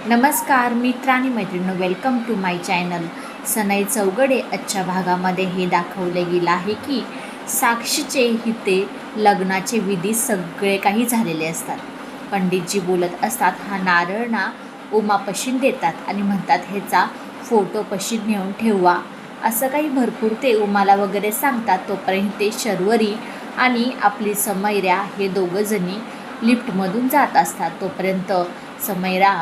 नमस्कार मित्र आणि मैत्रिणी, वेलकम टू माय चॅनल. सनई चौगडे आजच्या भागामध्ये हे दाखवले गेलं आहे की साक्षीचे हिते लग्नाचे विधी सगळे काही झालेले असतात. पंडितजी बोलत असतात. हा नारळ ना उमापशी देतात आणि म्हणतात ह्याचा फोटो पशी नेऊन ठेवा, असं काही भरपूर ते उमाला वगैरे सांगतात. तोपर्यंत ते शर्वरी आणि आपली समैरा हे दोघंजणी लिफ्टमधून जात असतात. तोपर्यंत समैरा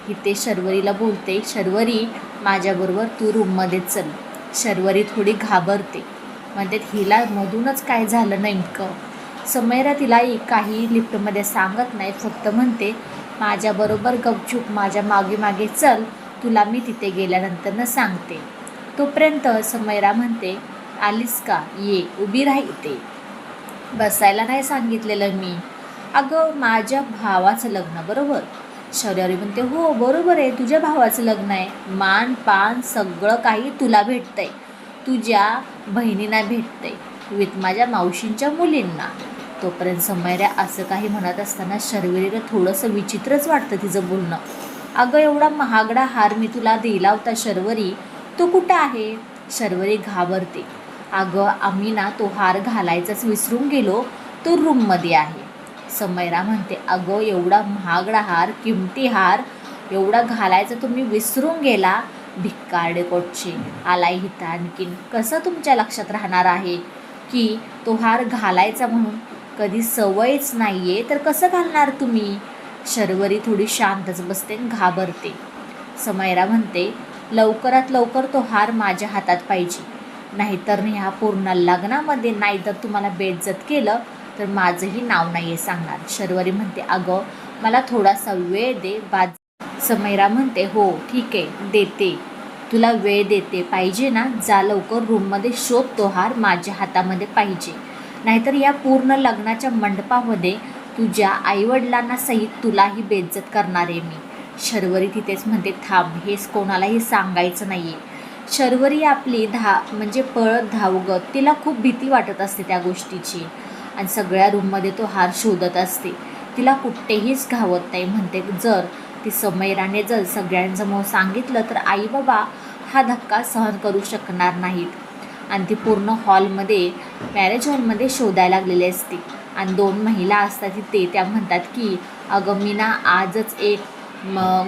इथे शर्वरीला बोलते, शर्वरी माझ्याबरोबर तू रूममध्ये चल. शर्वरी थोडी घाबरते, म्हणते हिला मधूनच काय झालं नेमकं. समैरा तिला काही लिफ्टमध्ये सांगत नाही, फक्त म्हणते माझ्याबरोबर गपचूप माझ्या मागे मागे चल, तुला मी तिथे गेल्यानंतर सांगते. तोपर्यंत समैरा म्हणते आलीस का, ये उभी राहते, बसायला नाही सांगितलेलं मी. अगं माझ्या भावाचं लग्न बरोबर. शौर्यारी म्हणते हो बरोबर आहे, तुझ्या भावाचं लग्न आहे, मान पान सगळं काही तुला भेटतंय, तुझ्या बहिणींना भेटतंय विथ माझ्या मावशींच्या मुलींना. तोपर्यंत समैरा असं काही म्हणत असताना शर्वरीला थोडंसं विचित्रच वाटतं तिचं बोलणं. अगं एवढा महागडा हार मी तुला दिला होता शर्वरी, तो कुठं आहे. शर्वरी घाबरते. अगं आम्ही ना तो हार घालायचाच विसरून गेलो, तो रूममध्ये आहे. समैरा म्हणते अगं एवढा महागडा हार, किमती हार एवढा घालायचा तुम्ही विसरून गेला, भिक्कारडे कोटचे आलाय इथं. आणखीन कसं तुमच्या लक्षात राहणार आहे की तो हार घालायचा म्हणून, कधी सवयच नाही आहे तर कसं घालणार तुम्ही. शर्वरी थोडी शांतच बसते, घाबरते. समैरा म्हणते लवकरात लवकर तो हार माझ्या हातात पाहिजे, नाहीतर ह्या पूर्ण लग्नामध्ये नाहीतर तुम्हाला बेइज्जत केलं तर माझंही नाव नाही आहे सांगणार. शर्वरी म्हणते अगं मला थोडासा वेळ दे बाद. समैरा म्हणते हो ठीक आहे देते, तुला वेळ देते, पाहिजे ना जा लवकर रूममध्ये शोध, तो हार माझ्या हातामध्ये पाहिजे, नाहीतर या पूर्ण लग्नाच्या मंडपामध्ये तुझ्या आईवडिलांना सहित तुलाही बेइज्जत करणार आहे मी. शर्वरी तिथेच म्हणते थांब, हेच कोणालाही सांगायचं नाही आहे. शर्वरी आपली म्हणजे पळत धावगत, तिला खूप भीती वाटत असते त्या गोष्टीची आणि सगळ्या रूममध्ये तो हार शोधत असते, तिला कुठेहीच घावत नाही. म्हणते जर ती समैराने जर सगळ्यांसमोर सांगितलं तर आई बाबा हा धक्का सहन करू शकणार नाहीत. आणि ती पूर्ण हॉलमध्ये, मॅरेज हॉलमध्ये शोधायला लागलेली असते आणि दोन महिला असतात तिथे. त्या म्हणतात की अगं मी ना आजच एक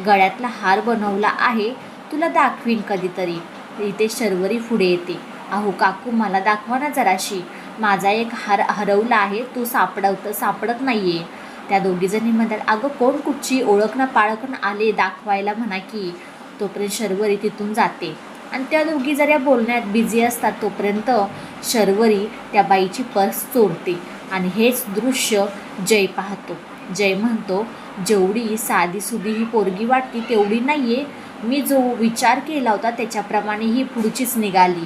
गळ्यातला हार बनवला आहे, तुला दाखवीन कधीतरी. इथे शर्वरी पुढे येते, अहो काकू मला दाखवा ना जराशी, माझा एक हार हरवला आहे, तो सापडत नाही आहे. त्या दोघीजणी म्हणतात अगं कोण कुठची ओळख ना पाळख ना आले दाखवायला म्हणा की. तोपर्यंत शर्वरी तिथून जाते आणि त्या दोघी जर या बोलण्यात बिझी असतात. तोपर्यंत शर्वरी त्या बाईची पर्स चोरते आणि हेच दृश्य जय पाहतो. जय म्हणतो जेवढी साधीसुधी ही पोरगी वाटती तेवढी नाही आहे, मी जो विचार केला होता त्याच्याप्रमाणे ही पुढचीच निघाली.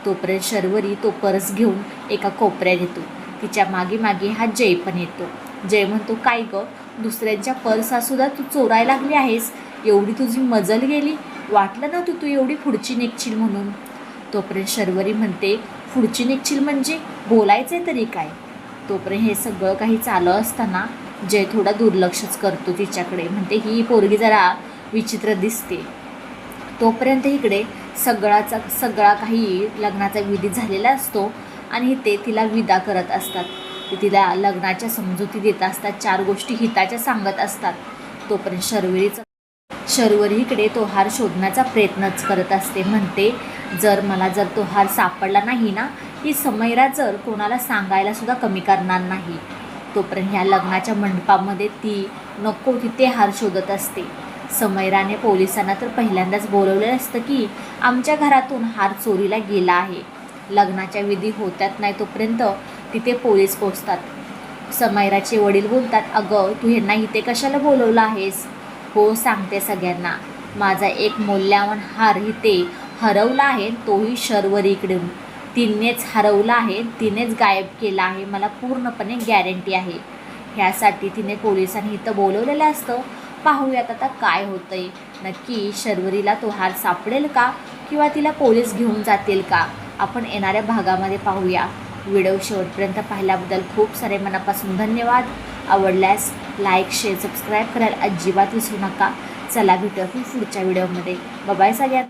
तोपर्यंत शर्वरी तो पर्स घेऊन एका कोपऱ्यात येतो, तिच्या मागे मागे हा जय पण येतो. जय म्हणतो काय गं, दुसऱ्यांच्या पर्सासुद्धा तू चोरायला लागली आहेस, एवढी तुझी मजल गेली, वाटलं ना तू एवढी पुढची निघशील म्हणून. तोपर्यंत शर्वरी म्हणते पुढची निघशील म्हणजे बोलायचं आहे तरी काय. तोपर्यंत हे सगळं काही चालू असताना जय थोडा दुर्लक्षच करतो तिच्याकडे, म्हणते ही पोरगी जरा विचित्र दिसते. तोपर्यंत इकडे सगळा काही लग्नाचा विधी झालेला असतो आणि ते तिला विदा करत असतात. ते तिला लग्नाच्या समजुती देत असतात, 4 गोष्टी हिताच्या सांगत असतात. तोपर्यंत शर्वरी इकडे तो हार शोधण्याचा प्रयत्नच करत असते. म्हणते जर तो हार सापडला नाही ना, ही समैरा जर कोणाला सांगायला सुद्धा कमी करणार नाही. तोपर्यंत ह्या लग्नाच्या मंडपामध्ये ती नको तिथे हार शोधत असते. समैराने पोलिसांना तर पहिल्यांदाच बोलवलेलं असतं की आमच्या घरातून हार चोरीला गेला आहे. लग्नाच्या विधी होतात नाही तोपर्यंत तिथे पोलीस पोचतात. समैराचे वडील बोलतात अगं तू ह्यांना इथे कशाला बोलवलं आहेस. हो सांगते सगळ्यांना, माझा एक मौल्यवान हार इथे हरवला आहे, तोही शर्वरीकडून. तिनेच हरवला आहे, तिनेच गायब केला आहे, मला पूर्णपणे गॅरंटी आहे. ह्यासाठी तिने पोलिसांनी इथं बोलवलेलं असतं. पाहूयात आता काय होतंय, नक्की शर्वरीला तो हार सापडेल का किंवा तिला पोलीस घेऊन जातील का, आपण येणाऱ्या भागामध्ये पाहूया. व्हिडिओ शेवटपर्यंत पाहिल्याबद्दल खूप सारे मनापासून धन्यवाद. आवडल्यास लाईक शेअर सबस्क्राईब करायला अजिबात विसरू नका. चला भेटू आपण पुढच्या व्हिडिओमध्ये. बाय सगळ्यात.